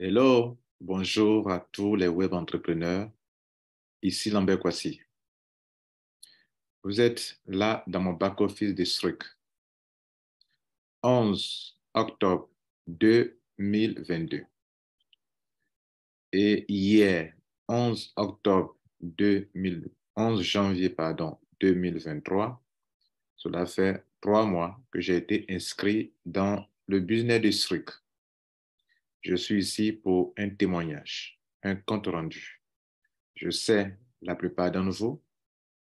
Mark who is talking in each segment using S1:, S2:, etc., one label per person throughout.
S1: Hello, bonjour à tous les web entrepreneurs. Ici Lambert Kwasi. Vous êtes là dans mon back-office district. 11 octobre 2022. Et hier, 11 octobre 2000, 11 janvier, 2023, cela fait 3 mois que j'ai été inscrit dans le business district. Je suis ici pour un témoignage, un compte rendu. Je sais, la plupart d'entre vous,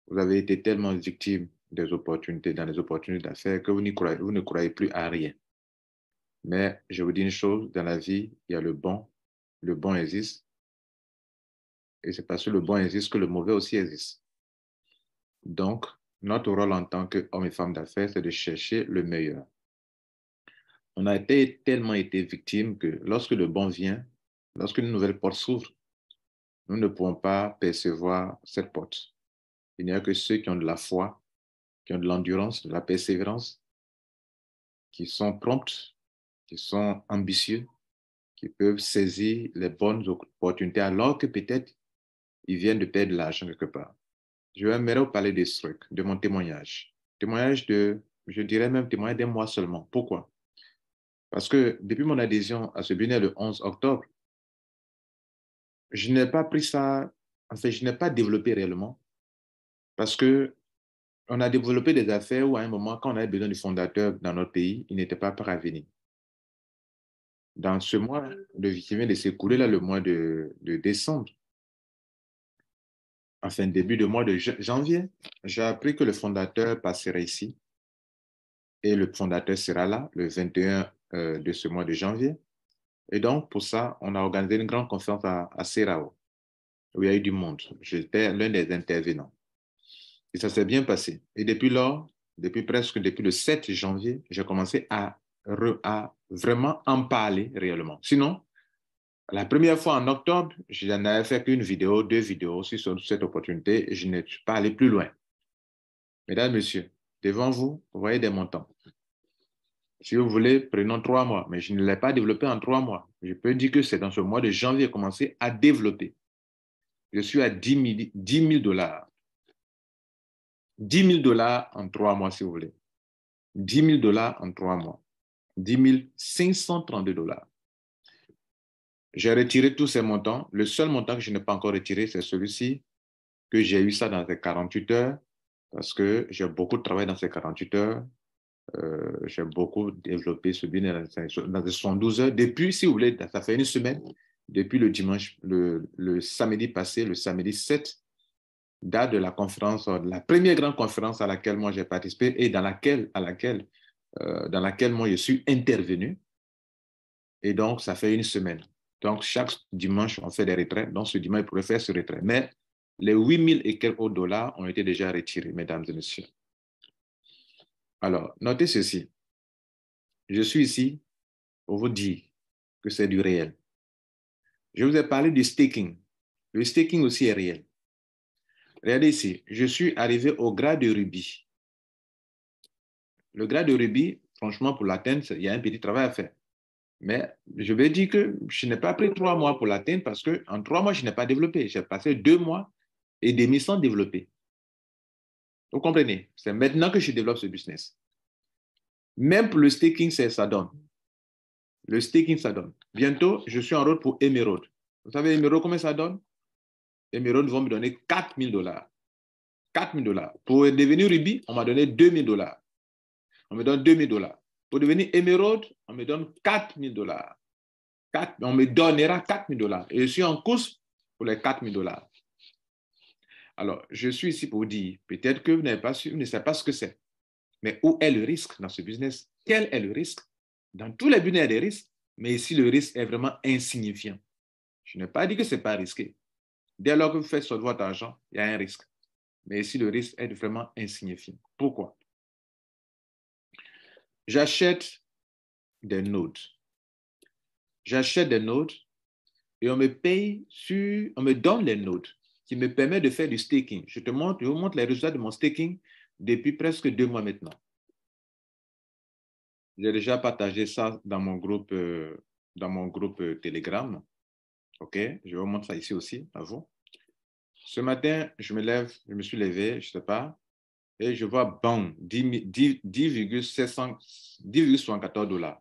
S1: vous avez été tellement victime des opportunités, dans les opportunités d'affaires, que vous ne croyez plus à rien. Mais je vous dis une chose, dans la vie, il y a le bon existe, et c'est parce que le bon existe que le mauvais aussi existe. Donc, notre rôle en tant qu'hommes et femmes d'affaires, c'est de chercher le meilleur. On a tellement été victime que lorsque le bon vient, lorsque une nouvelle porte s'ouvre, nous ne pouvons pas percevoir cette porte. Il n'y a que ceux qui ont de la foi, qui ont de l'endurance, de la persévérance, qui sont prompts, qui sont ambitieux, qui peuvent saisir les bonnes opportunités alors que peut-être ils viennent de perdre l'argent quelque part. Je vais aimerais vous parler de ce truc, de mon témoignage. Témoignage je dirais même témoignage d'un mois seulement. Pourquoi? Parce que depuis mon adhésion à ce business le 11 octobre, je n'ai pas pris ça, en fait, je n'ai pas développé réellement parce que on a développé des affaires où à un moment, quand on avait besoin du fondateur dans notre pays, il n'était pas prêt à venir. Dans ce mois qui vient de s'écouler, là, le mois de décembre, enfin début de mois de janvier, j'ai appris que le fondateur passerait ici et le fondateur sera là le 21 de ce mois de janvier. Et donc, pour ça, on a organisé une grande conférence à Serao, où il y a eu du monde. J'étais l'un des intervenants. Et ça s'est bien passé. Et depuis lors, depuis le 7 janvier, j'ai commencé à vraiment en parler réellement. Sinon, la première fois en octobre, je n'avais fait qu'une vidéo, 2 vidéos sur cette opportunité et je ne suis pas allé plus loin. Mesdames, Messieurs, devant vous, vous voyez des montants. Si vous voulez, prenons 3 mois, mais je ne l'ai pas développé en 3 mois. Je peux dire que c'est dans ce mois de janvier que j'ai commencé à développer. Je suis à 10 000 dollars. 10 000 dollars en 3 mois, si vous voulez. 10 000 dollars en 3 mois. 10 532 dollars. J'ai retiré tous ces montants. Le seul montant que je n'ai pas encore retiré, c'est celui-ci, que j'ai eu ça dans ces 48 heures, parce que j'ai beaucoup travaillé dans ces 48 heures. J'ai beaucoup développé ce business dans les 72 heures. Depuis, si vous voulez, ça fait une semaine, depuis le dimanche, le samedi passé, le samedi 7, date de la conférence, de la première grande conférence à laquelle moi j'ai participé et dans laquelle moi je suis intervenu. Et donc, ça fait une semaine. Donc, chaque dimanche, on fait des retraits. Donc, ce dimanche, il pourrait faire ce retrait. Mais les 8 000 et quelques autres dollars ont été déjà retirés, mesdames et messieurs. Alors, notez ceci. Je suis ici pour vous dire que c'est du réel. Je vous ai parlé du staking. Le staking aussi est réel. Regardez ici, je suis arrivé au grade de rubis. Le grade de rubis, franchement, pour l'atteindre, il y a un petit travail à faire. Mais je vais dire que je n'ai pas pris 3 mois pour l'atteindre parce qu'en 3 mois, je n'ai pas développé. J'ai passé 2 mois et demi sans développer. Vous comprenez? C'est maintenant que je développe ce business. Même pour le staking, ça donne. Le staking, ça donne. Bientôt, je suis en route pour Emerald. Vous savez, Emerald, combien ça donne? Emerald vont me donner 4 000 dollars. 4 000 dollars. Pour devenir Ruby, on m'a donné 2 000 dollars. On me donne 2 000 dollars. Pour devenir Emerald, on me donne 4 000 dollars. On me donnera 4 000 dollars. Et je suis en course pour les 4 000 dollars. Alors, je suis ici pour vous dire, peut-être que vous ne savez pas ce que c'est. Mais où est le risque dans ce business? Quel est le risque? Dans tous les business, il y a des risques, mais ici, le risque est vraiment insignifiant. Je n'ai pas dit que ce n'est pas risqué. Dès lors que vous faites sortir votre argent, il y a un risque. Mais ici, le risque est vraiment insignifiant. Pourquoi? J'achète des nodes. J'achète des nodes et on me donne les nodes qui me permettent de faire du staking. Je vous montre les résultats de mon staking depuis presque 2 mois maintenant. J'ai déjà partagé ça dans mon groupe dans mon groupe Telegram. OK? Je vous montre ça ici aussi, à vous. Ce matin, je me lève, je me suis levé, je ne sais pas, et je vois, bam, 10,74 $.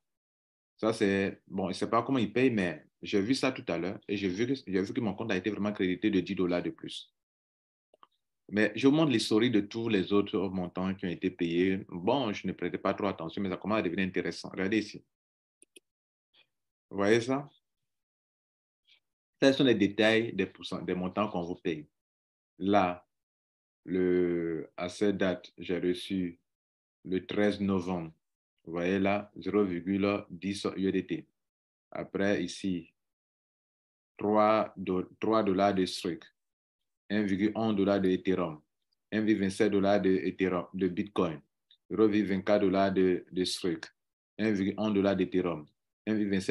S1: Ça, c'est, bon, je ne sais pas comment ils payent, mais j'ai vu ça tout à l'heure et j'ai vu que mon compte a été vraiment crédité de 10 $ de plus. Mais je vous montre l'historique de tous les autres montants qui ont été payés. Bon, je ne prêtais pas trop attention, mais ça commence à devenir intéressant. Regardez ici. Vous voyez ça? Ce sont les détails des montants qu'on vous paye. Là, à cette date, j'ai reçu le 13 novembre. Vous voyez là, 0,10 USDT. Après, ici, 3 $ de Strike, 1,1 $ de Ethereum, 1,27 $ de Bitcoin, 0,24 $ de Strike, 1,1 $ d'Ethereum, 1,27